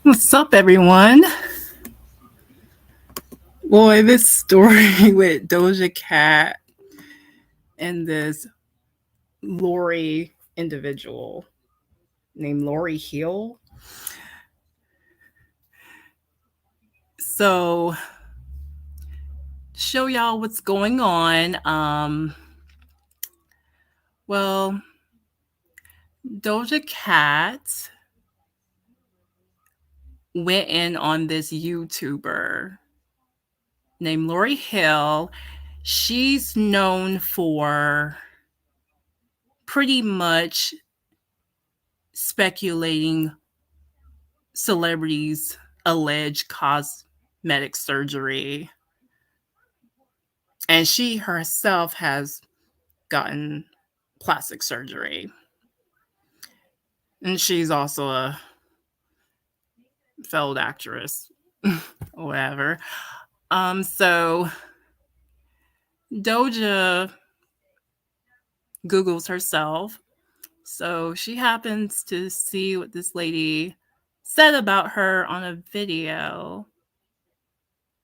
What's up, everyone? Boy, this story with Doja Cat and this Lorry individual named Lorry Hill. So, show y'all what's going on. Well, Doja Cat went in on this YouTuber named Lorry Hill. She's known for pretty much speculating celebrities' alleged cosmetic surgery. And she herself has gotten plastic surgery. And she's also a failed actress, whatever. So Doja Googles herself. So she happens to see what this lady said about her on a video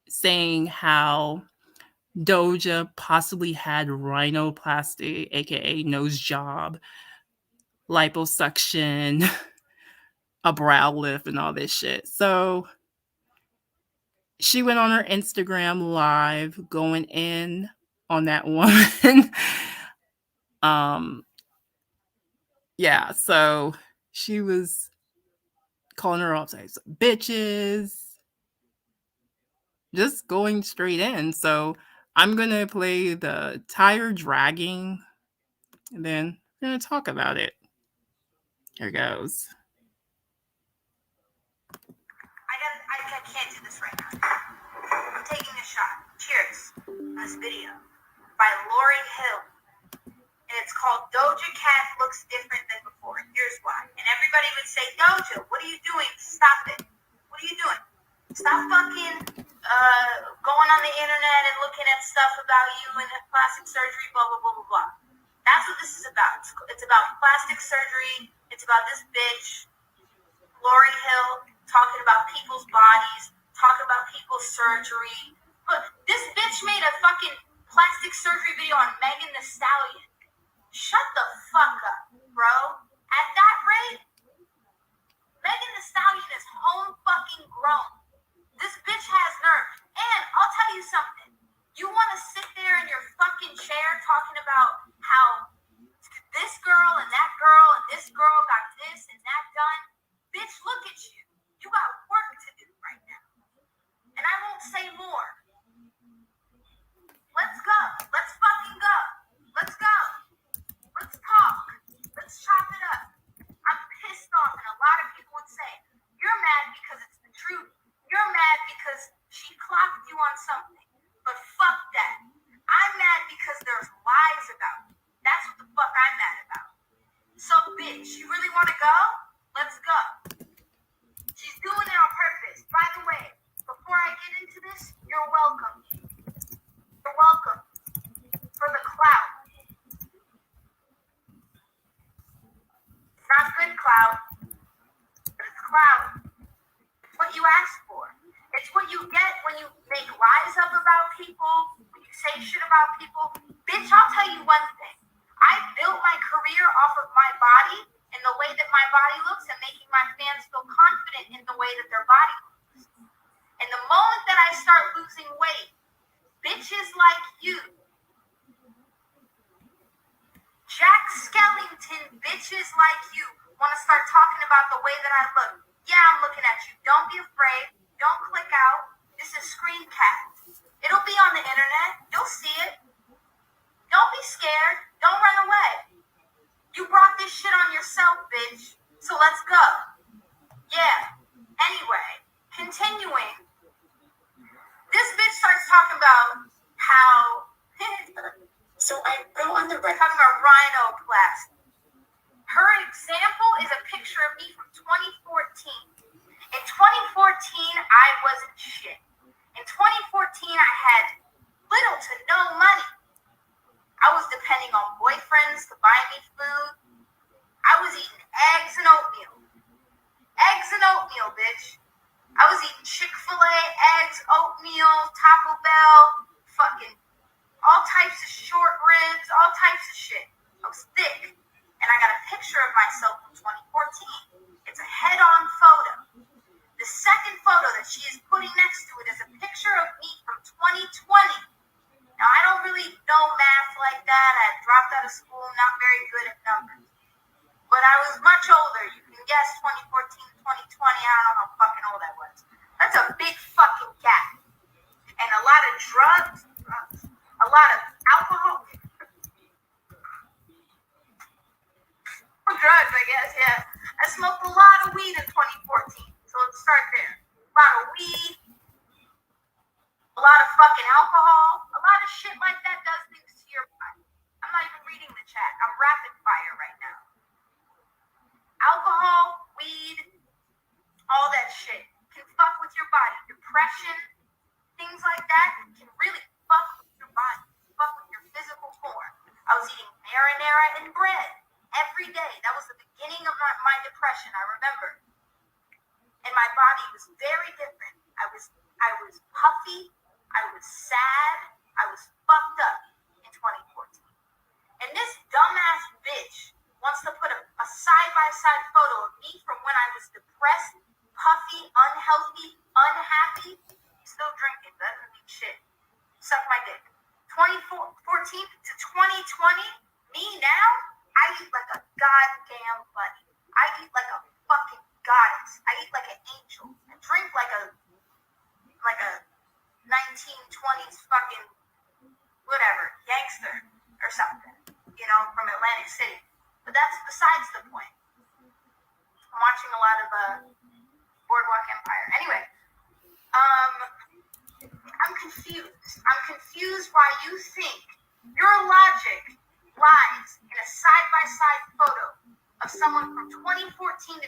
saying how Doja possibly had rhinoplasty, aka nose job, liposuction, a brow lift, and all this shit. So she went on her Instagram live going in on that woman. um, yeah, so she was calling her all types of bitches, just going straight in. So I'm gonna play the tire dragging, and then we're gonna talk about it. Here goes. I can't do this right now. I'm taking a shot. Cheers. This video by Lorry Hill. And it's called Doja Cat Looks Different Than Before. Here's why. And everybody would say, Doja, what are you doing? Stop it. What are you doing? Stop fucking going on the internet and looking at stuff about you and plastic surgery, blah, blah, blah, blah, blah. That's what this is about. It's about plastic surgery. It's about this bitch, Lorry Hill, talking about people's bodies, talking about people's surgery. But this bitch made a fucking plastic surgery video on Megan Thee Stallion. Shut the fuck up, bro. At that rate, Megan Thee Stallion is home fucking grown. This bitch has nerve. And I'll tell you something. You want to sit there in your fucking chair talking about how this girl and this girl got this and that done? Bitch, look at you. You got work to do right now. And I won't say more. Let's go. Let's fucking go. Let's go. Let's talk. Let's chop it up. I'm pissed off, and a lot of people would say, you're mad because it's the truth. You're mad because she clocked you on something. But fuck that. I'm mad because there's lies about it. That's what the fuck I'm mad about. So, bitch, you really want to go? Let's go. She's doing it on purpose. By the way, before I get into this, you're welcome. You're welcome. For the clout. It's not good clout, but it's clout. It's what you asked for. It's what you get when you make lies up about people, when you say shit about people. Bitch, I'll tell you one thing. I built my career off of my body and the way that my body looks and making my fans feel confident in the way that their body looks. And the moment that I start losing weight, bitches like you, Jack Skellington bitches like you, want to start talking about the way that I look. Yeah, I'm looking at you. Don't be afraid. Don't click out. This is screencast. It'll be on the internet. You'll see it. Don't be scared. Don't run away. You brought this shit on yourself, bitch. So let's go. Yeah. Anyway, continuing. This bitch starts talking about how... So I go on the record. Talking about rhinoplasty. Her example is a picture of me from 2014. In 2014, I wasn't shit. In 2014, I had little to no money. I was depending on boyfriends to buy me food. I was eating eggs and oatmeal. Eggs and oatmeal, bitch. I was eating Chick-fil-A, eggs, oatmeal, Taco Bell, fucking all types of short ribs, all types of shit. I was thick. And I got a picture of myself from 2014. It's a head-on photo. The second photo that she is putting next to it is a picture of me from 2020. Now, I don't really know math like that. I dropped out of school, not very good at numbers. But I was much older. You can guess 2014, 2020. I don't know how fucking old I was. That's a big fucking gap. And a lot of drugs, a lot of alcohol. Or drugs, I guess, yeah. I smoked a lot of weed in 2014. So let's start there. A lot of weed, a lot of fucking alcohol, a lot of shit like that does things to your body. I'm not even reading the chat. I'm rapid fire right now. Alcohol, weed, all that shit can fuck with your body. Depression, things like that can really fuck with your body, fuck with your physical form. I was eating marinara and bread every day. That was the beginning of my depression, I remember. And my body was very different. I was puffy, I was sad, I was fucked up in 2014. And this dumbass bitch wants to put a side-by-side photo of me from when I was depressed, puffy, unhealthy, unhappy, still drinking. That doesn't mean shit. Suck my dick. 2014 to 2020, me now, I eat like a goddamn bunny. I eat like a fucking goddess. I eat like an angel. I drink like a 1920s fucking whatever, gangster or something, you know, from Atlantic City. But that's besides the point. I'm watching a lot of Boardwalk Empire. Anyway, I'm confused. I'm confused why you think your logic lies in a side-by-side photo of someone from 2014 to 2020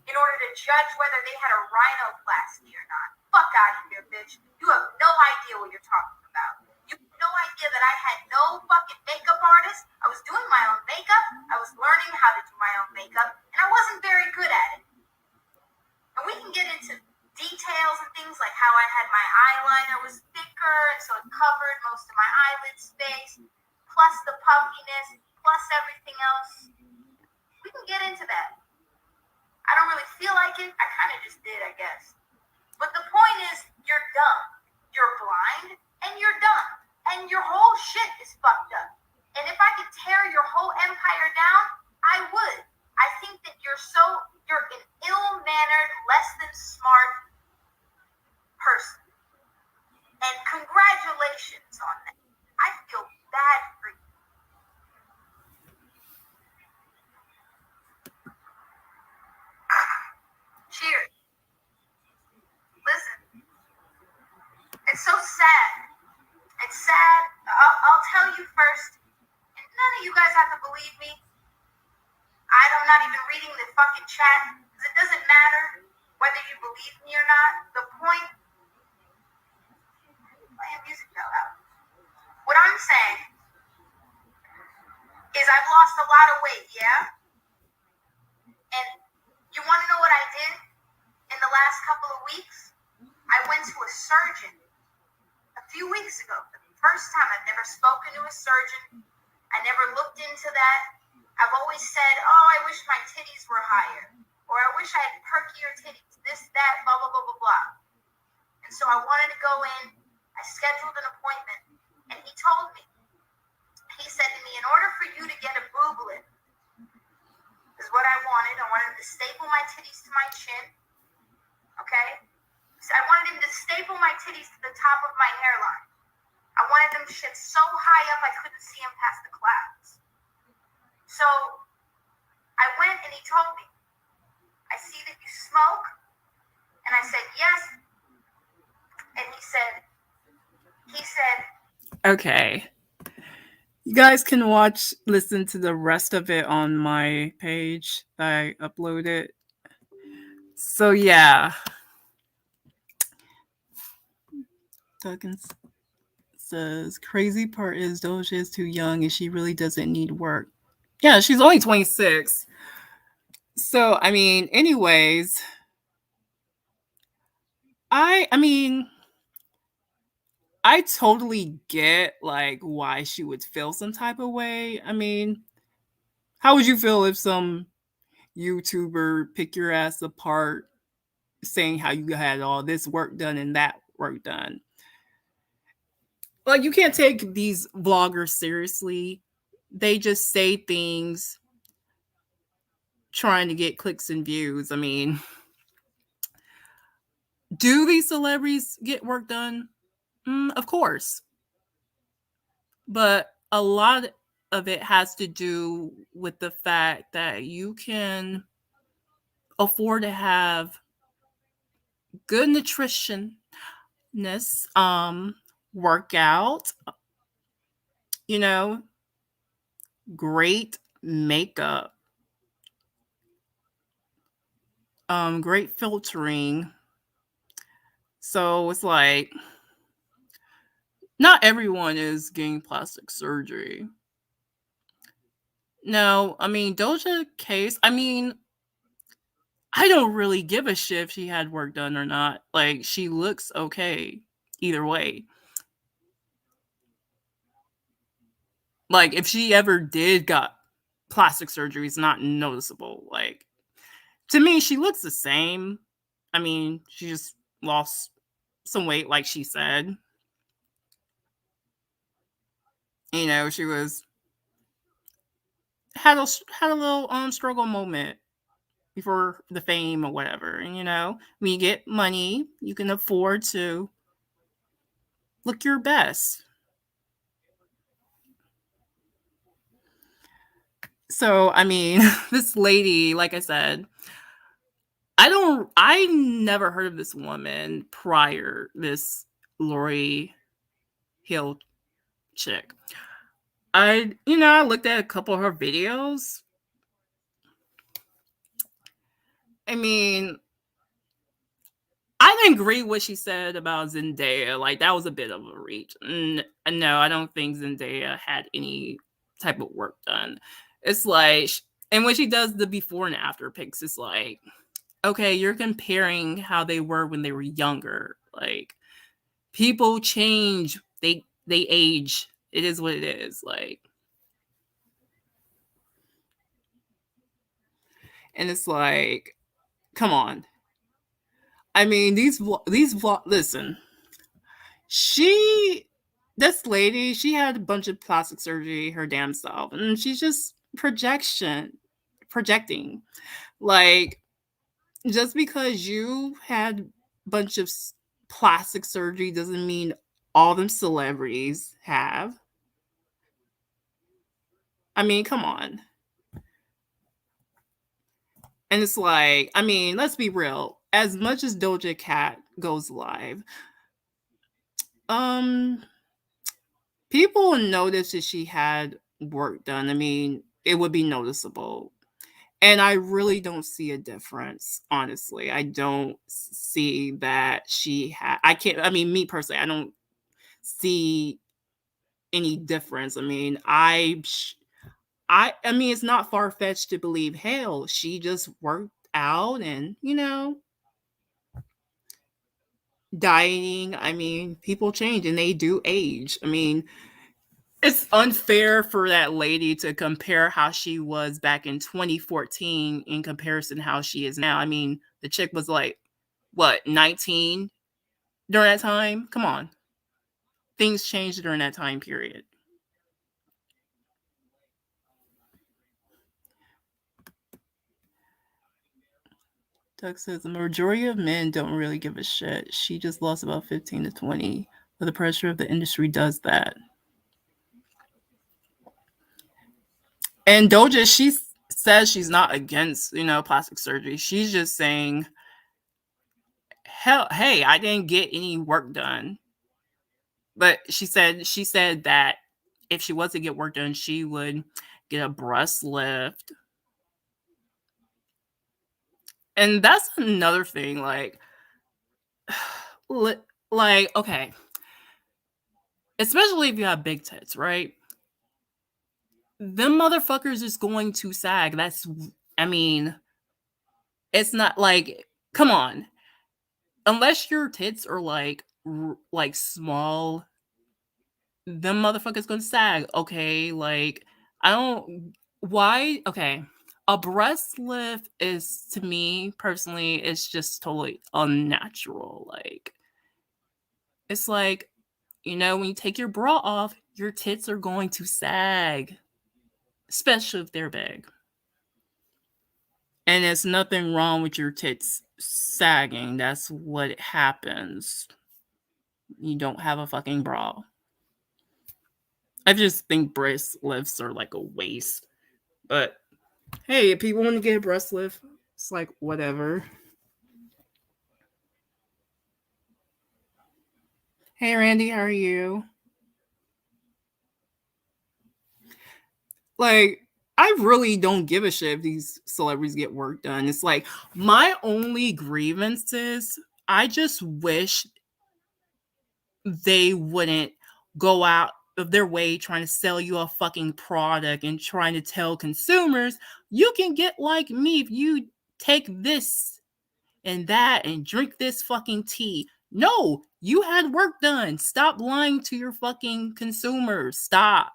in order to judge whether they had a rhinoplasty or not. Fuck out of here, bitch. You have no idea what you're talking about. You have no idea that I had no fucking makeup artist. I was doing my own makeup. I was learning how to do my own makeup, and I wasn't very good at it. And we can get into details and things like how I had my eyeliner was thicker, and so it covered most of my eyelid space, plus the puffiness, plus everything else. We can get into that. I don't really feel like it. I kind of just did, I guess. But the point is, you're dumb. You're blind, and you're dumb. And your whole shit is fucked up. And if I could tear your whole empire down, I would. I think that you're an ill-mannered, less than smart person. And congratulations on that. I feel bad for you. Cheers. Listen, it's so sad. It's sad. I'll tell you first, and none of you guys have to believe me. I'm not even reading the fucking chat, because it doesn't matter whether you believe me or not. The point, playing music now out. What I'm saying is I've lost a lot of weight, yeah? And you want to know what I did in the last couple of weeks? I went to a surgeon a few weeks ago. For the first time, I've never spoken to a surgeon. I never looked into that. I've always said, oh, I wish my titties were higher. Or I wish I had perkier titties. This, that, blah, blah, blah, blah, blah. And so I wanted to go in. I scheduled an appointment. And he told me, he said to me, in order for you to get a boob lift, is what I wanted. I wanted him to staple my titties to my chin. Okay? So I wanted him to staple my titties to the top of my hairline. I wanted them shit so high up I couldn't see him past the clouds. So I went and he told me, I see that you smoke. And I said, yes. And he said, okay. You guys can listen to the rest of it on my page that I uploaded. So yeah. Duggins says, crazy part is Doja is too young and she really doesn't need work. Yeah, she's only 26. So, I mean, anyways, I mean, I totally get like why she would feel some type of way. I mean, how would you feel if some YouTuber pick your ass apart saying how you had all this work done and that work done? Like, you can't take these vloggers seriously. They just say things trying to get clicks and views. I mean, do these celebrities get work done? Of course. But a lot of it has to do with the fact that you can afford to have good nutritionness, workout, you know, great makeup, great filtering. So it's like not everyone is getting plastic surgery. No, I mean Doja case, I mean, I don't really give a shit if she had work done or not. Like, she looks okay either way. Like, if she ever did got plastic surgery, it's not noticeable. Like, to me, she looks the same. I mean, she just lost some weight, like she said. You know, she was had a little struggle moment before the fame or whatever. And you know, when you get money, you can afford to look your best. So, I mean, this lady, like I said, I never heard of this woman prior, this Lorry Hill chick. I looked at a couple of her videos. I mean, I didn't agree what she said about Zendaya. Like, that was a bit of a reach. No, I don't think Zendaya had any type of work done. It's like, and when she does the before and after pics, it's like, okay, you're comparing how they were when they were younger. Like, people change, they age. It is what it is. Like, and it's like, come on. I mean, listen, she this lady, she had a bunch of plastic surgery her damn self, and she's just projecting. Like, just because you had a bunch of plastic surgery doesn't mean all them celebrities have. I mean, come on. And it's like, I mean, let's be real. As much as Doja Cat goes live, um, people noticed that she had work done. I mean, it would be noticeable. And I really don't see a difference, honestly. I don't see that she had, I can't, I mean, me personally, I don't see any difference. I mean, I mean, it's not far fetched to believe, hell, she just worked out and, dieting. I mean, people change and they do age. I mean, it's unfair for that lady to compare how she was back in 2014 in comparison to how she is now. I mean, the chick was like, what, 19 during that time? Come on. Things changed during that time period. Doug says the majority of men don't really give a shit. She just lost about 15 to 20. But the pressure of the industry does that. And Doja, she says she's not against, plastic surgery. She's just saying, hell, hey, I didn't get any work done. But she said that if she was to get work done, she would get a breast lift. And that's another thing, like, okay, especially if you have big tits, right? Them motherfuckers is going to sag. I mean, it's not like, come on. unless your tits are like small, them motherfuckers gonna sag. Okay, like I don't why. Okay, a breast lift is to me personally, it's just totally unnatural. Like it's like when you take your bra off, your tits are going to sag, especially if they're big. And there's nothing wrong with your tits sagging. That's what happens. You don't have a fucking bra. I just think breast lifts are like a waste. But hey, if people want to get a breast lift, it's like whatever. Hey Randy, how are you? Like, I really don't give a shit if these celebrities get work done. It's like my only grievance is I just wish they wouldn't go out of their way trying to sell you a fucking product and trying to tell consumers you can get like me if you take this and that and drink this fucking tea. No, you had work done. Stop lying to your fucking consumers. Stop.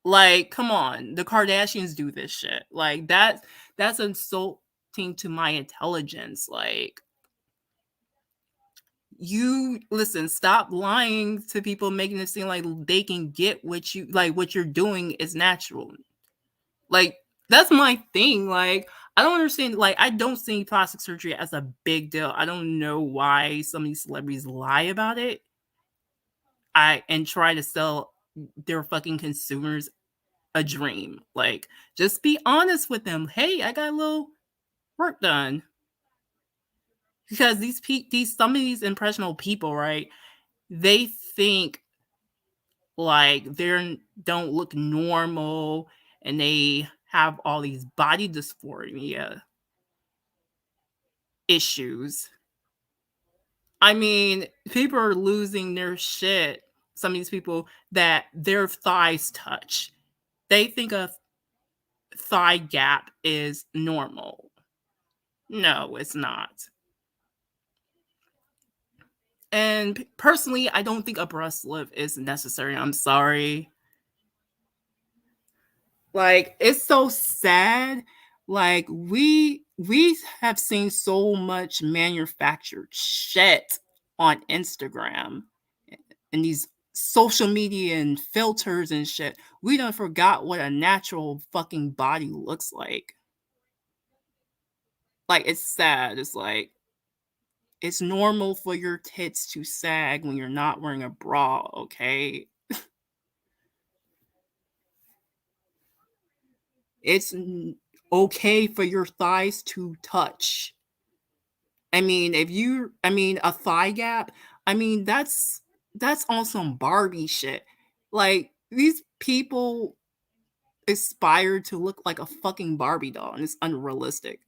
Like, come on. The Kardashians do this shit. Like that's insulting to my intelligence. Like you listen, stop lying to people, making it seem like they can get what you're doing is natural. Like that's my thing. Like I don't understand. Like I don't see plastic surgery as a big deal. I don't know why some of these celebrities lie about it. I and try to sell their fucking consumers a dream. Like just be honest with them. Hey, I got a little work done because these some of these impressionable people, right? They think like they don't look normal and they have all these body dysphoria issues. I mean, people are losing their shit. Some of these people that their thighs touch, they think a thigh gap is normal. No, it's not. And personally, I don't think a breast lift is necessary. I'm sorry. Like it's so sad. Like we have seen so much manufactured shit on Instagram and these social media and filters and shit. We done forgot what a natural fucking body looks like. Like it's sad. It's like it's normal for your tits to sag when you're not wearing a bra, okay? It's okay for your thighs to touch. I mean, a thigh gap, that's on some Barbie shit. Like these people aspire to look like a fucking Barbie doll, and it's unrealistic.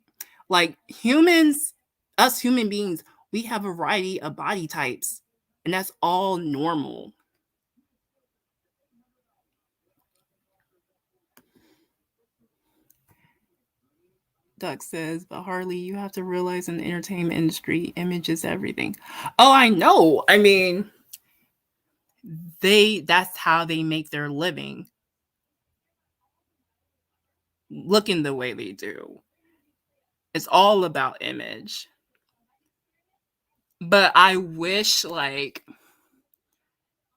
Like humans, us human beings, we have a variety of body types, and that's all normal. Duck says, but Harley, you have to realize in the entertainment industry, image is everything. Oh, I know. I mean, that's how they make their living, looking the way they do. It's all about image. But I wish like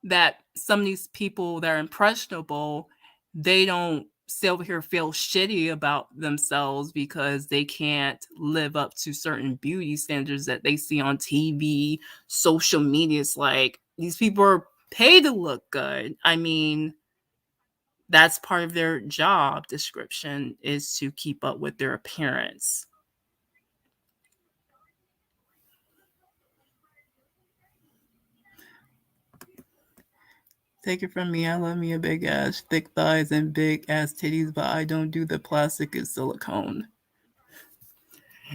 that some of these people that are impressionable, they don't sit over here feel shitty about themselves because they can't live up to certain beauty standards that they see on TV, social media. It's like these people are paid to look good. I mean, that's part of their job description is to keep up with their appearance. Take it from me, I love me a big ass, thick thighs, and big ass titties, but I don't do the plastic and silicone.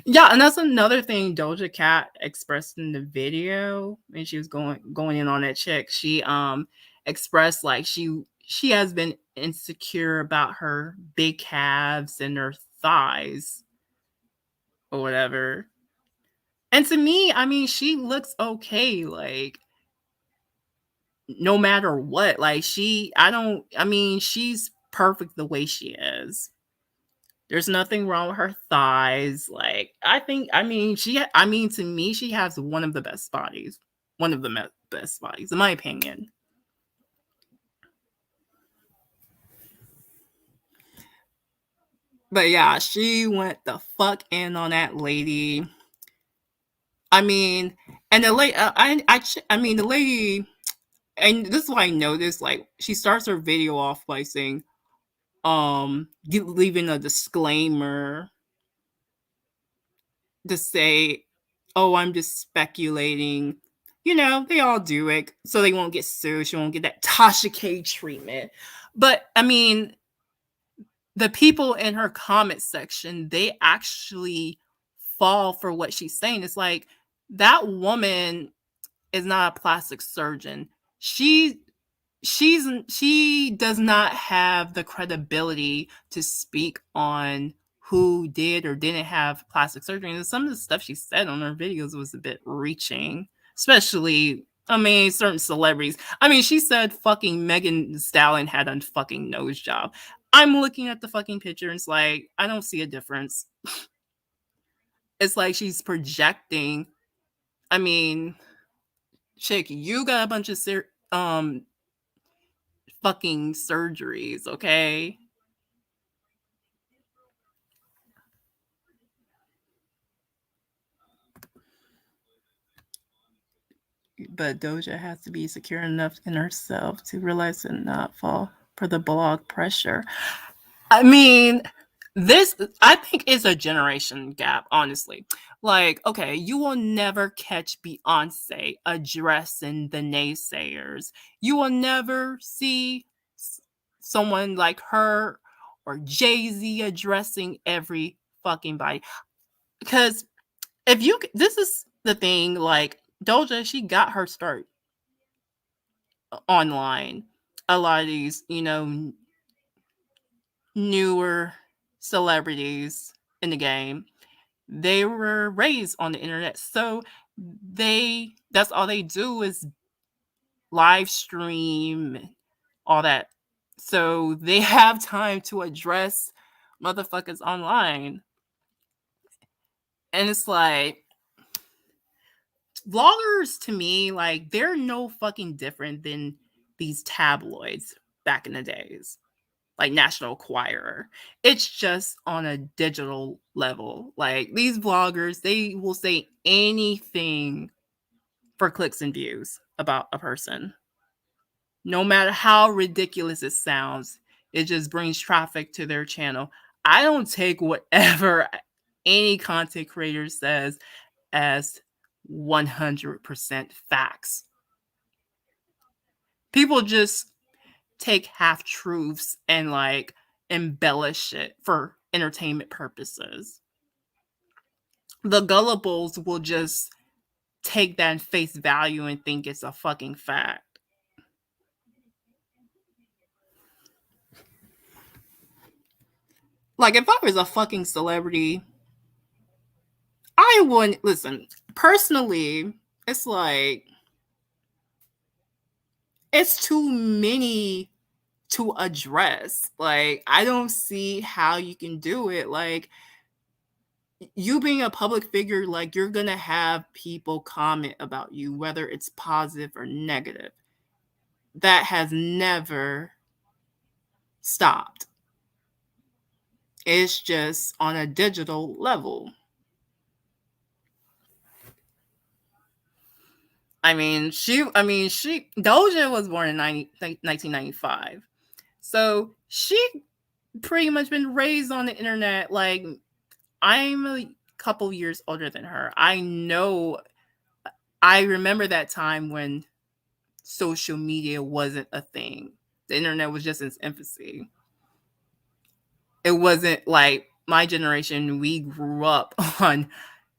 Yeah, and that's another thing Doja Cat expressed in the video when she was going in on that chick. She expressed like she has been insecure about her big calves and her thighs or whatever. And to me, I mean, she looks okay, like, no matter what. Like, I mean, she's perfect the way she is. There's nothing wrong with her thighs. Like, I mean, I mean, to me, she has one of the best bodies. One of the best bodies, in my opinion. But yeah, she went the fuck in on that lady. I mean, and the lady, I mean, the lady, and this is why I noticed, like, she starts her video off by saying, leaving a disclaimer to say, "Oh, I'm just speculating." You know, they all do it so they won't get sued. She won't get that Tasha K treatment. But I mean, the people in her comment section, they actually fall for what she's saying. It's like that woman is not a plastic surgeon. She she does not have the credibility to speak on who did or didn't have plastic surgery. And some of the stuff she said on her videos was a bit reaching, especially, I mean, certain celebrities. I mean, she said fucking Megan Thee Stallion had a fucking nose job. I'm looking at the fucking picture and it's like, I don't see a difference. It's like she's projecting. I mean, chick, you got a bunch of fucking surgeries, okay? But Doja has to be secure enough in herself to realize and not fall for the blog pressure. I mean, this, I think, is a generation gap, honestly. Like, okay, you will never catch Beyonce addressing the naysayers. You will never see someone like her or Jay-Z addressing every fucking body. Because if you, this is the thing, like, Doja, she got her start online. A lot of these, you know, newer celebrities in the game, they were raised on the internet. So that's all they do is live stream, all that. So they have time to address motherfuckers online. And it's like, vloggers to me, like, they're no fucking different than these tabloids back in the days, like National Enquirer. It's just on a digital level. Like, these vloggers, they will say anything for clicks and views about a person. No matter how ridiculous it sounds, it just brings traffic to their channel. I don't take whatever any content creator says as 100% facts. People just take half truths and like embellish it for entertainment purposes. The gullibles will just take that face value and think it's a fucking fact. Like, if I was a fucking celebrity, I wouldn't listen. Personally, it's like, it's too many to address. Like, I don't see how you can do it. Like, you being a public figure, like, you're gonna have people comment about you, whether it's positive or negative. That has never stopped. It's just on a digital level. Doja was born in 1995. So she pretty much been raised on the internet. Like, I'm a couple years older than her. I remember that time when social media wasn't a thing. The internet was just in its infancy. It wasn't like my generation, we grew up on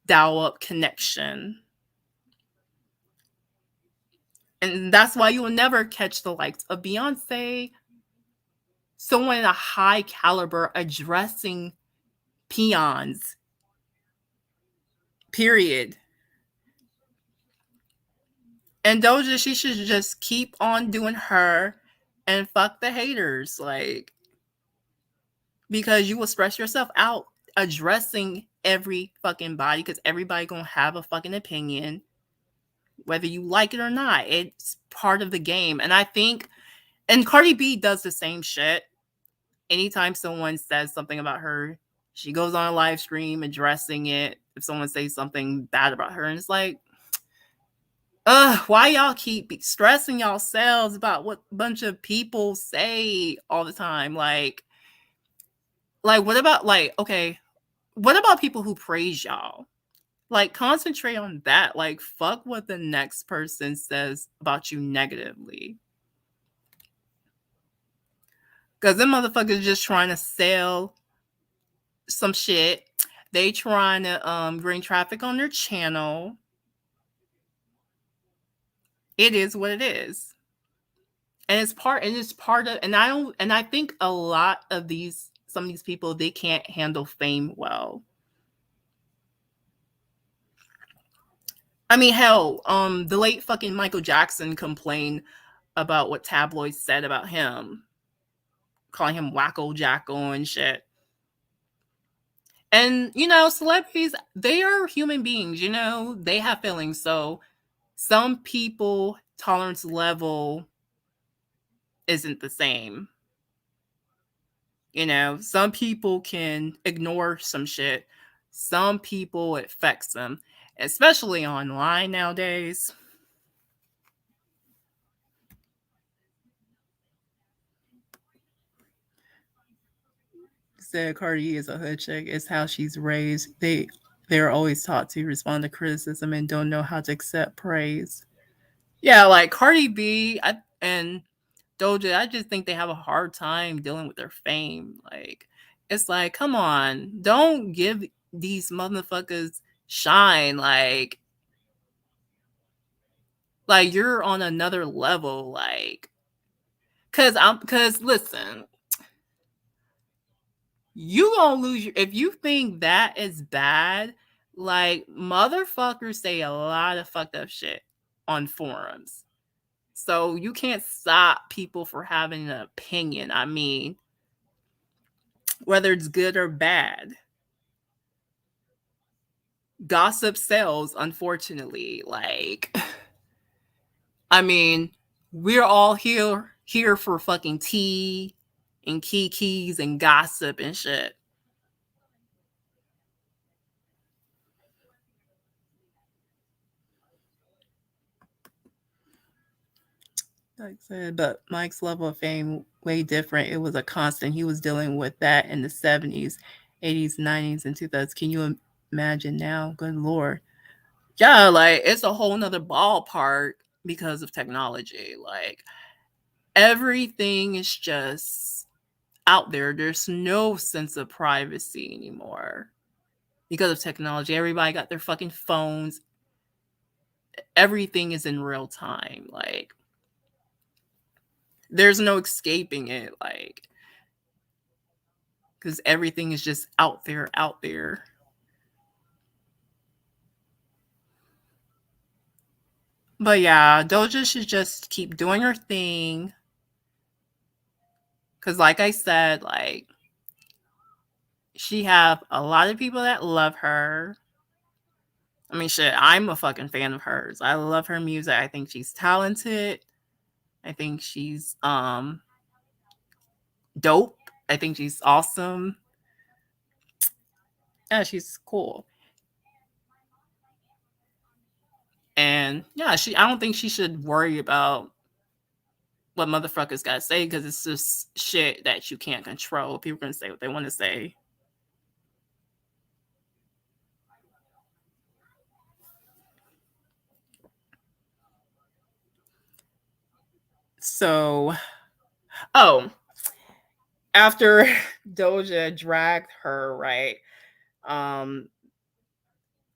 dial-up connection. And that's why you will never catch the likes of Beyonce, someone in a high caliber addressing peons. Period. And Doja, she should just keep on doing her and fuck the haters. Like, because you will stress yourself out addressing every fucking body because everybody gonna have a fucking opinion, whether you like it or not. It's part of the game. And I think, and Cardi B does the same shit. Anytime someone says something about her, she goes on a live stream addressing it. If someone says something bad about her, and it's like, why y'all keep stressing yourselves about what a bunch of people say all the time? Like what about like, okay, what about people who praise y'all? Like, concentrate on that. Like, fuck what the next person says about you negatively. Because them motherfuckers just trying to sell some shit. They trying to bring traffic on their channel. It is what it is. And it's part of, and I think a lot of some of these people, they can't handle fame well. I mean, hell, the late fucking Michael Jackson complained about what tabloids said about him, calling him wacko jackal and shit. And celebrities, they are human beings, they have feelings. So some people tolerance level isn't the same. Some people can ignore some shit. Some people it affects them, especially online nowadays. Said Cardi is a hood chick. It's how she's raised. They're always taught to respond to criticism and don't know how to accept praise. Yeah, like Cardi B and Doja, I just think they have a hard time dealing with their fame. Like, it's like, come on, don't give these motherfuckers shine. Like you're on another level. Like, cause listen, you gonna lose your if you think that is bad. Like motherfuckers say a lot of fucked up shit on forums. So you can't stop people for having an opinion. I mean, whether it's good or bad. Gossip sells, unfortunately. Like, I mean, we're all here for fucking tea and kikis and gossip and shit. Like I said, but Mike's level of fame way different. It was a constant. He was dealing with that in the 70s, 80s, 90s, and 2000s. Can you imagine now? Good lord. Yeah, like it's a whole nother ballpark because of technology. Like everything is just out there. There's no sense of privacy anymore because of technology. Everybody got their fucking phones. Everything is in real time. Like there's no escaping it. Like because everything is just out there, out there. But yeah, Doja should just keep doing her thing. Cause like I said, like she have a lot of people that love her. I mean, shit, I'm a fucking fan of hers. I love her music. I think she's talented. I think she's dope. I think she's awesome. Yeah, she's cool. And yeah, I don't think she should worry about what motherfuckers gotta say because it's just shit that you can't control. People are gonna say what they want to say. So, oh, after Doja dragged her, right? Um,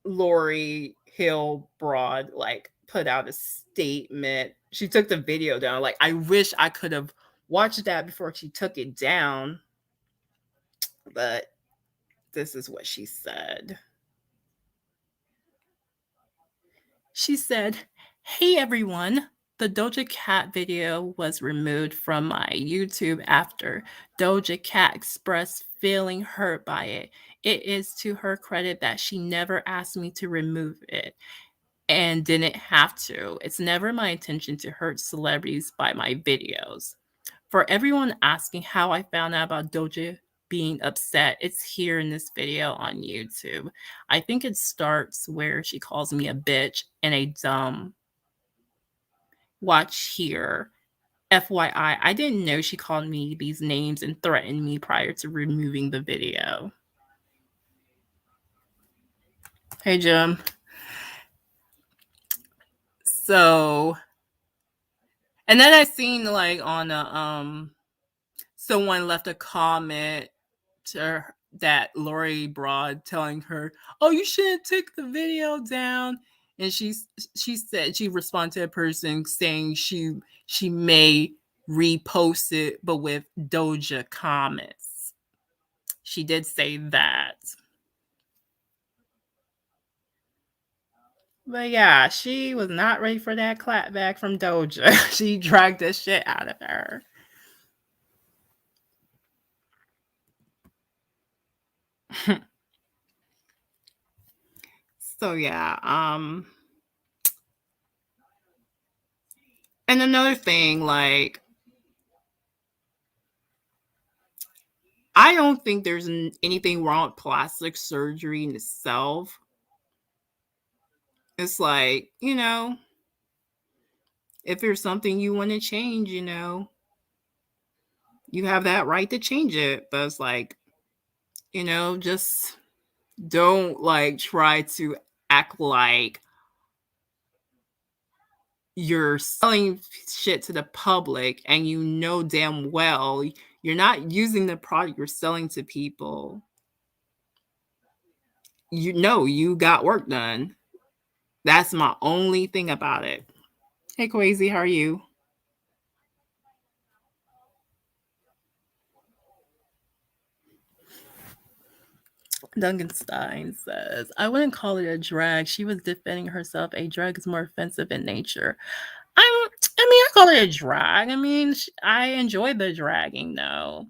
Lori Hill Broad like put out a statement. She took the video down. Like, I wish I could have watched that before she took it down, but this is what she said. She said, Hey everyone! The Doja Cat video was removed from my YouTube after Doja Cat expressed feeling hurt by it. It is to her credit that she never asked me to remove it and didn't have to. It's never my intention to hurt celebrities by my videos. For everyone asking how I found out about Doja being upset, it's here in this video on YouTube. I think it starts where she calls me a bitch and a dumb. Watch here. FYI, I didn't know she called me these names and threatened me prior to removing the video. Hey, Jim. So, and then I seen like on someone left a comment to her, that Lorry broad telling her, "Oh, you shouldn't take the video down." And she said she responded to a person saying she may repost it, but with Doja comments. She did say that. But yeah, she was not ready for that clapback from Doja. She dragged the shit out of her. So yeah, and another thing, like, I don't think there's anything wrong with plastic surgery in itself. It's like, if there's something you want to change, you have that right to change it. But it's like, just don't like try to act like you're selling shit to the public and you know damn well you're not using the product you're selling to people. You know you got work done. That's my only thing about it. Hey, Quasi, how are you? Duncanstein says, I wouldn't call it a drag. She was defending herself. A drag is more offensive in nature. I call it a drag. I mean, I enjoy the dragging though.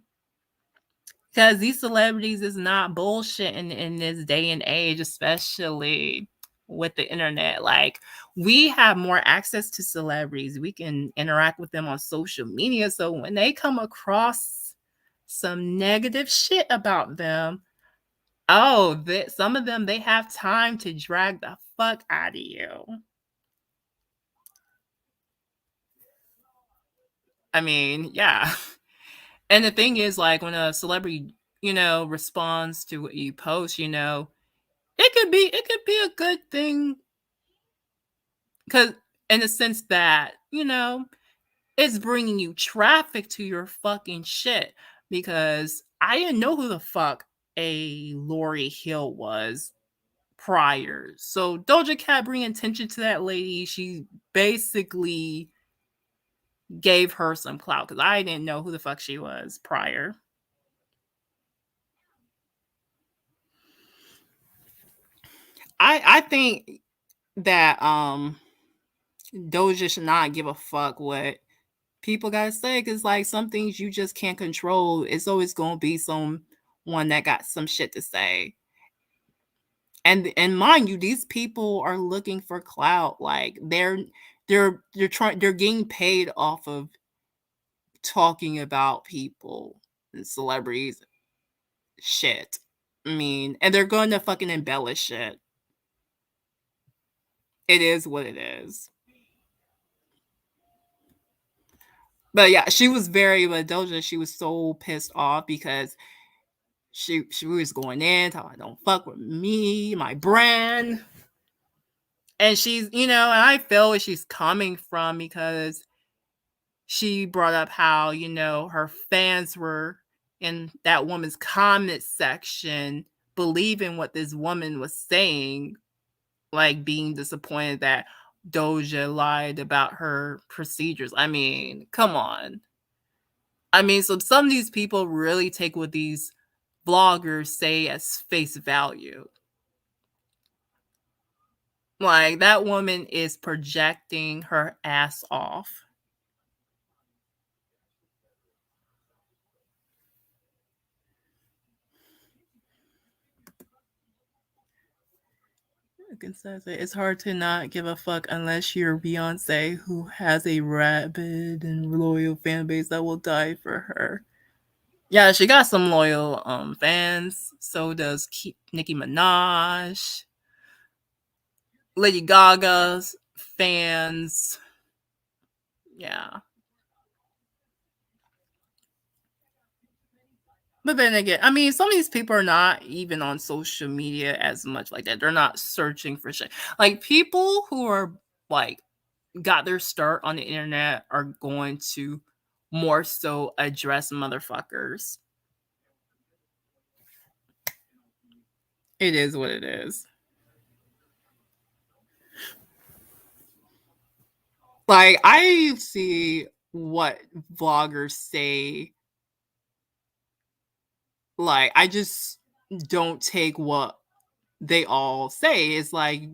Because these celebrities is not bullshitting in this day and age, especially with the internet. Like, we have more access to celebrities. We can interact with them on social media. So when they come across some negative shit about them, some of them, they have time to drag the fuck out of you. I mean, yeah. And the thing is, like, when a celebrity, responds to what you post, it could be a good thing, because in the sense that, it's bringing you traffic to your fucking shit. Because I didn't know who the fuck a Lorry Hill was prior. So Doja Cat bringing attention to that lady, she basically gave her some clout, because I didn't know who the fuck she was prior. I think that Doja should not give a fuck what people gotta say, because like some things you just can't control. It's always gonna be someone that got some shit to say. And mind you, these people are looking for clout. Like they're getting paid off of talking about people and celebrities shit. I mean, and they're going to fucking embellish it. It is what it is. But yeah, she was with Doja, she was so pissed off because she was going in, talking, don't fuck with me, my brand. And she's, and I feel where she's coming from, because she brought up how, her fans were in that woman's comment section believing what this woman was saying, like being disappointed that Doja lied about her procedures. I mean, come on. I mean, so some of these people really take what these vloggers say as face value. Like, that woman is projecting her ass off. It's hard to not give a fuck unless you're Beyonce, who has a rabid and loyal fan base that will die for her. Yeah, she got some loyal fans. So does Nicki Minaj, Lady Gaga's fans. Yeah. But then again, I mean, some of these people are not even on social media as much like that. They're not searching for shit. Like, people who are like got their start on the internet are going to more so address motherfuckers. It is what it is. Like, I see what vloggers say. Like, I just don't take what they all say. It's like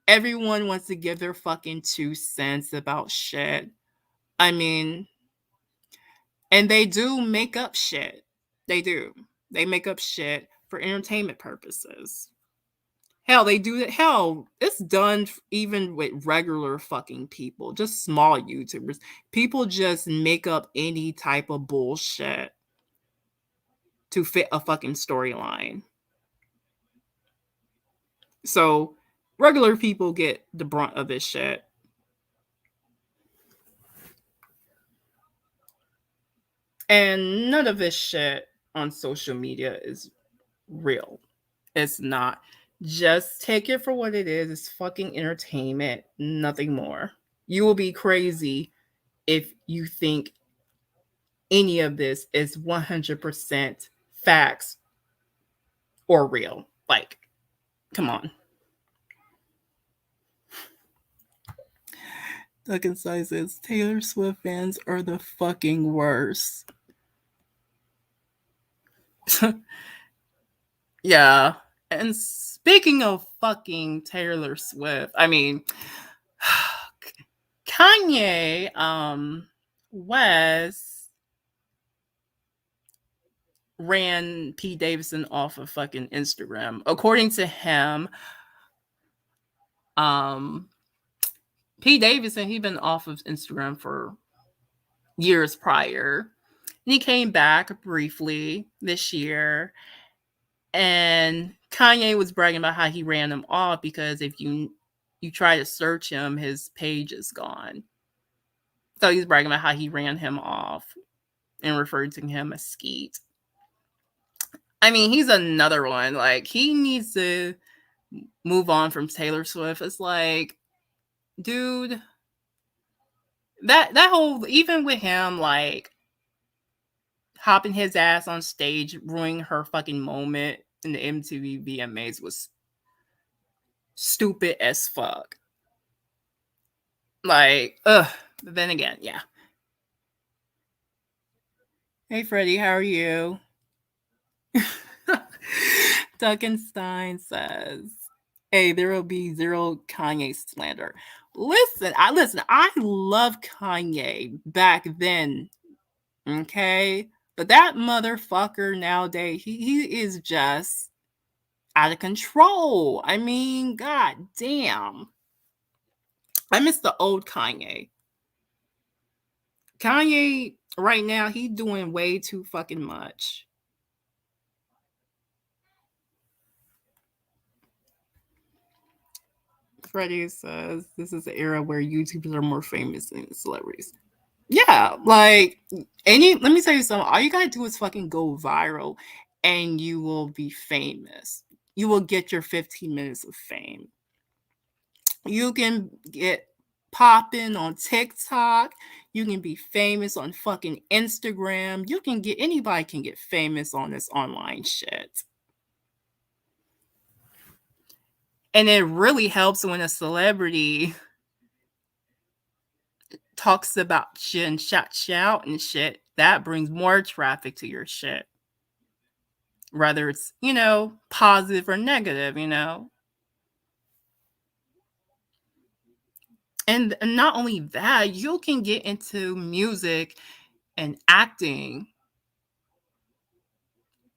everyone wants to give their fucking 2 cents about shit. I mean, and they do make up shit. They do. They make up shit for entertainment purposes. Hell, they do it. Hell, it's done even with regular fucking people, just small YouTubers. People just make up any type of bullshit to fit a fucking storyline. So regular people get the brunt of this shit. And none of this shit on social media is real. It's not. Just take it for what it is. It's fucking entertainment, nothing more. You will be crazy if you think any of this is 100% facts or real. Like, come on. Duncan says Taylor Swift fans are the fucking worst. Yeah. And speaking of fucking Taylor Swift, I mean, Kanye West ran Pete Davidson off of fucking Instagram. According to him, um Pete Davidson, he'd been off of Instagram for years prior. And he came back briefly this year. And Kanye was bragging about how he ran him off because if you try to search him, his page is gone. So he's bragging about how he ran him off and referred to him as Skeet. I mean, he's another one. Like, he needs to move on from Taylor Swift. It's like, dude, that whole, even with him, like, hopping his ass on stage, ruining her fucking moment in the MTV VMAs was stupid as fuck. Like, ugh. But then again, yeah. Hey, Freddie, how are you? Duckenstein says, "Hey, there will be zero Kanye slander." Listen. I love Kanye back then. Okay, but that motherfucker nowadays, he is just out of control. I mean, god damn. I miss the old Kanye. Kanye right now, he's doing way too fucking much. Freddie says this is the era where YouTubers are more famous than celebrities. Yeah, like let me tell you something. All you gotta do is fucking go viral and you will be famous. You will get your 15 minutes of fame. You can get popping on TikTok. You can be famous on fucking Instagram. Anybody can get famous on this online shit. And it really helps when a celebrity talks about shit and shout and shit. That brings more traffic to your shit. Whether it's, positive or negative. And not only that, you can get into music and acting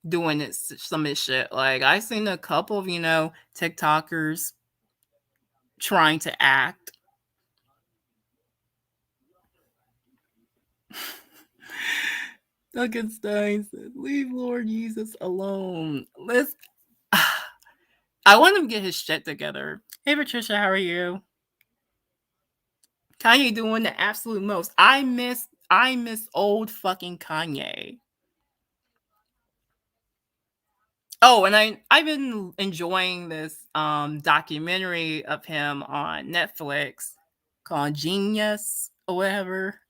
doing this some of this shit. Like I seen a couple of, TikTokers trying to act. Duncan Stein said, "Leave Lord Jesus alone." Let's. I want him to get his shit together. Hey Patricia, how are you? Kanye doing the absolute most. I miss old fucking Kanye. Oh, and I've been enjoying this documentary of him on Netflix called Genius or whatever.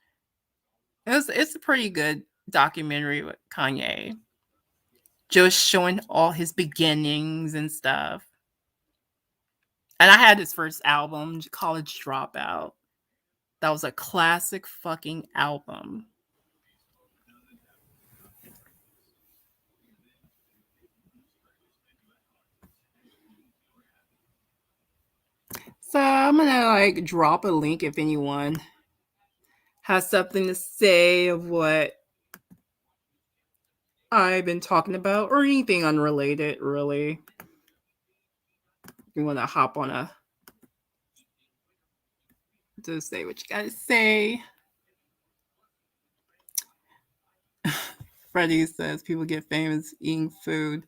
It's a pretty good documentary with Kanye. Just showing all his beginnings and stuff. And I had his first album, College Dropout. That was a classic fucking album. So I'm gonna like drop a link if anyone has something to say of what I've been talking about or anything unrelated, really. You want to hop on a to say what you gotta say. Freddie says people get famous eating food.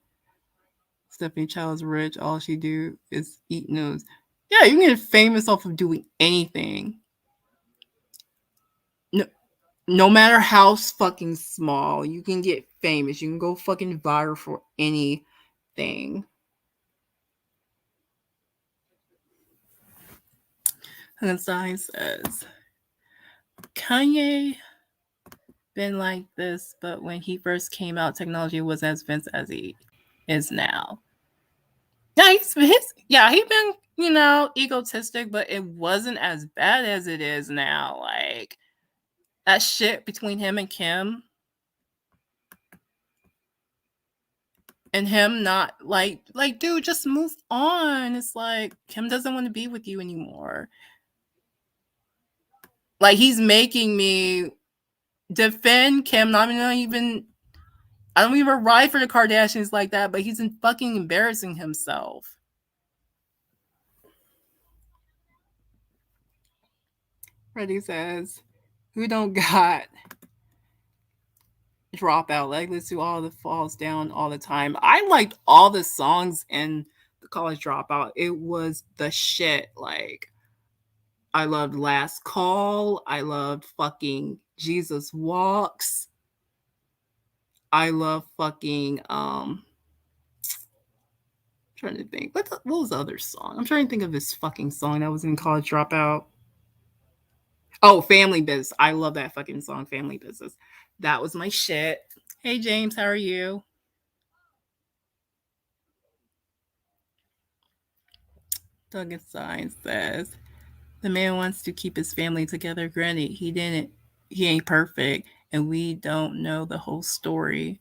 Stephanie Child's rich. All she do is eat news. Yeah, you can get famous off of doing anything. No, no matter how fucking small, you can get famous. You can go fucking viral for anything. Einstein says Kanye been like this, but when he first came out, technology was as advanced as he is now. Yeah, he's been egotistic, but it wasn't as bad as it is now. Like that shit between him and Kim, and him not like dude, just move on. It's like Kim doesn't want to be with you anymore. Like he's making me defend Kim. Not even I don't even ride for the Kardashians like that, but he's fucking embarrassing himself. Freddie says, "Who don't got dropout? Like let's do all the falls down all the time." I liked all the songs in the College Dropout. It was the shit. Like I loved Last Call. I loved fucking Jesus Walks. I love fucking trying to think. What was the other song? I'm trying to think of this fucking song that was in College Dropout. Oh, Family Business. I love that fucking song, Family Business. That was my shit. Hey James, how are you? Douglas Sign says the man wants to keep his family together. Granted, he ain't perfect, and we don't know the whole story.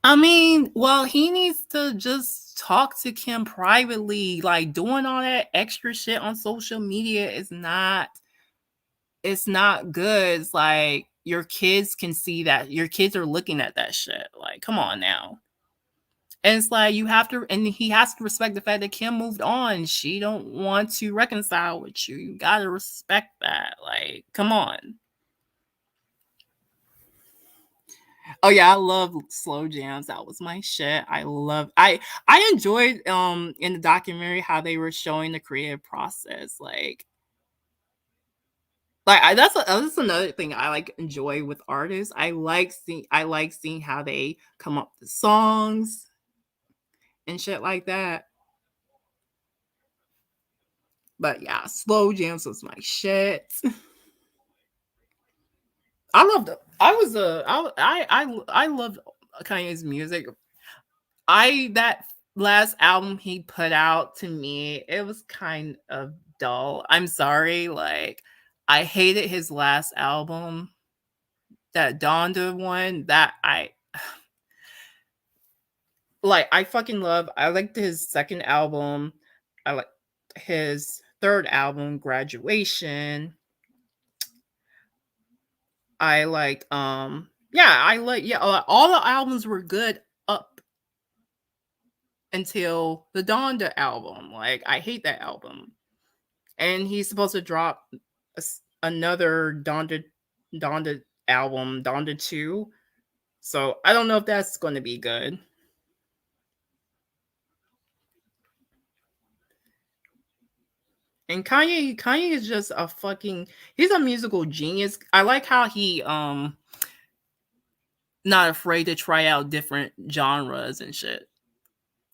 I mean, well, he needs to just talk to Kim privately. Like doing all that extra shit on social media is not it's not good. It's like your kids can see that. Your kids are looking at that shit. Like, come on now. And it's like you have to and he has to respect the fact that Kim moved on. She don't want to reconcile with you. You gotta respect that. Like, come on. Oh yeah, I love slow jams. That was my shit. I enjoyed in the documentary how they were showing the creative process. That's another thing I like enjoy with artists. I like seeing how they come up with songs and shit like that. But yeah, slow jams was my shit. I loved it. I was a I loved Kanye's music. I that last album he put out to me, it was kind of dull. I'm sorry, like I hated his last album, that Donda one. That I fucking love. I liked his second album. I like his third album, Graduation, I liked all the albums were good up until the Donda album. Like I hate that album. And he's supposed to drop another Donda album, Donda 2. So I don't know if that's going to be good. And Kanye is just a fucking he's a musical genius. I like how he not afraid to try out different genres and shit.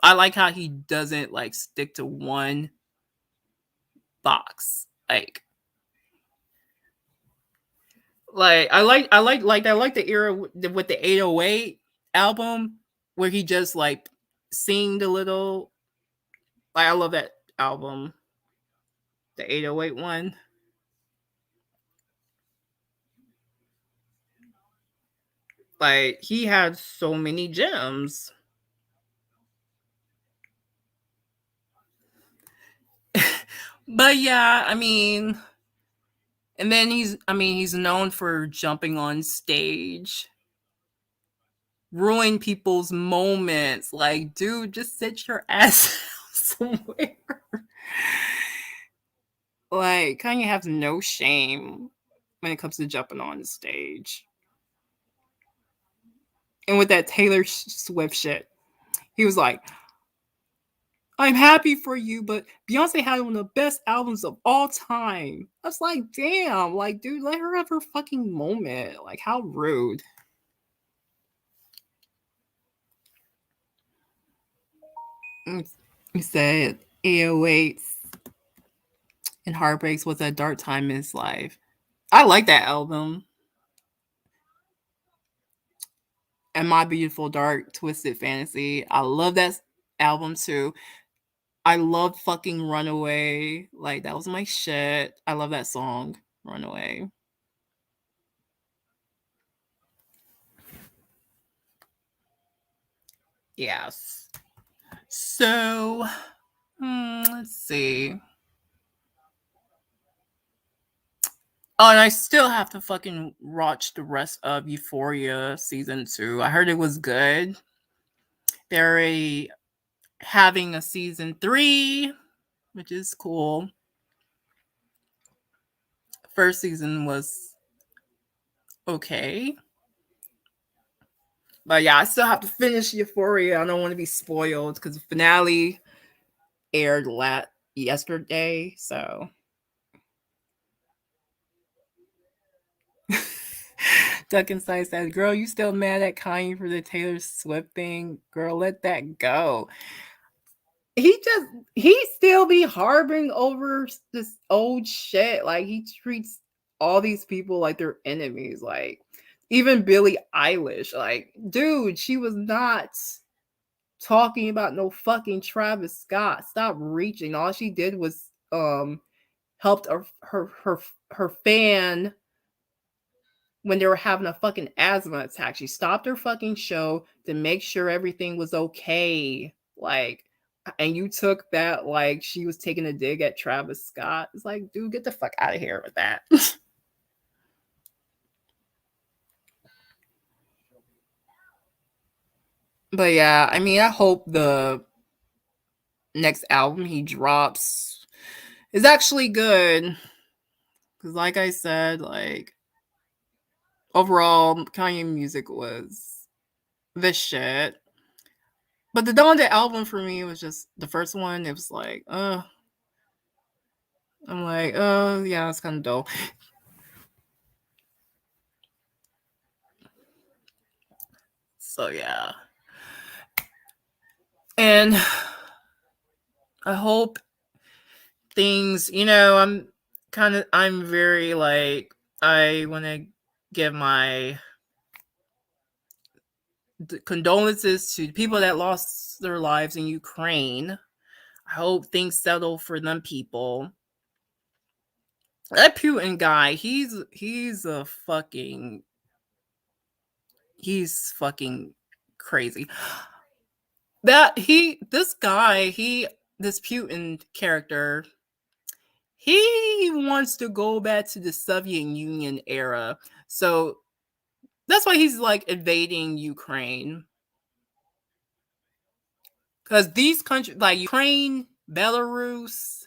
I like how he doesn't like stick to one box. I like the era with the 808 album where he just like singed a little. Like I love that album, the 808 one. Like he had so many gems. But yeah, I mean, and then he's known for jumping on stage, ruining people's moments. Like, dude, just sit your ass somewhere. Like, Kanye has no shame when it comes to jumping on the stage. And with that Taylor Swift shit, he was like, I'm happy for you, but Beyonce had one of the best albums of all time. I was like, damn, like, dude, let her have her fucking moment. Like, how rude. He said 808s and Heartbreaks was a dark time in his life. I like that album. And My Beautiful Dark Twisted Fantasy. I love that album too. I love fucking Runaway. Like that was my shit. I love that song, Runaway. Yes. So, let's see. Oh, and I still have to fucking watch the rest of Euphoria season 2. I heard it was good. They're having a season 3, which is cool. First season was okay. But yeah, I still have to finish Euphoria. I don't want to be spoiled because the finale aired yesterday. So Duck Inside says, "Girl, you still mad at Kanye for the Taylor Swift thing? Girl, let that go." He still be harboring over this old shit. Like he treats all these people like they're enemies. Like even Billie Eilish. Like, dude, she was not talking about no fucking Travis Scott. Stop reaching. All she did was helped her fan when they were having a fucking asthma attack. She stopped her fucking show to make sure everything was okay. Like, and you took that like she was taking a dig at Travis Scott. It's like, dude, get the fuck out of here with that. But yeah, I mean, I hope the next album he drops is actually good. Because, like I said, like, overall, Kanye music was the shit. But the Donda album for me was just the first one. It was like, I'm like, oh, yeah, it's kind of dull. So, yeah. And I hope things, I'm very like, I want to give my condolences to people that lost their lives in Ukraine. I hope things settle for them people. That Putin guy, he's fucking crazy. This Putin character, He wants to go back to the Soviet Union era. So that's why he's like invading Ukraine. Because these countries, like Ukraine, Belarus,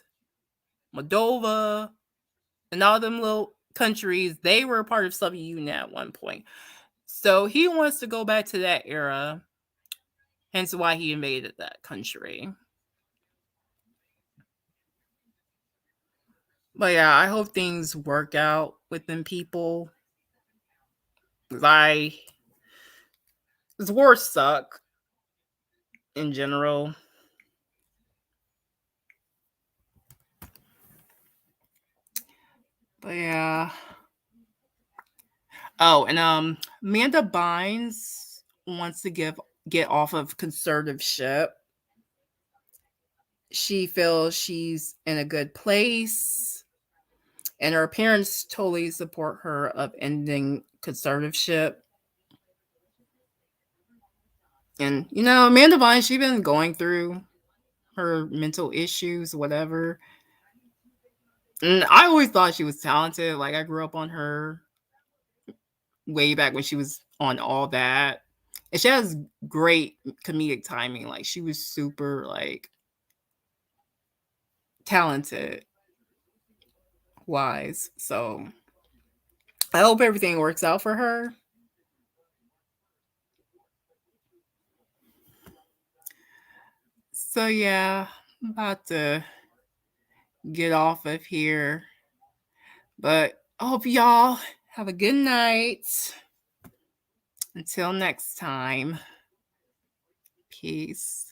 Moldova, and all them little countries, they were part of Soviet Union at one point. So he wants to go back to that era, hence why he invaded that country. But yeah, I hope things work out with them people. Like, this war suck in general. But yeah. Oh, and Amanda Bynes wants to get off of conservatorship. She feels she's in a good place, and her parents totally support her of ending conservatorship. And Amanda Bynes, she's been going through her mental issues, whatever. And I always thought she was talented. Like, I grew up on her way back when she was on All That. And she has great comedic timing. Like, she was super, like, talented wise. So I hope everything works out for her. So yeah, I'm about to get off of here. But I hope y'all have a good night. Until next time. Peace.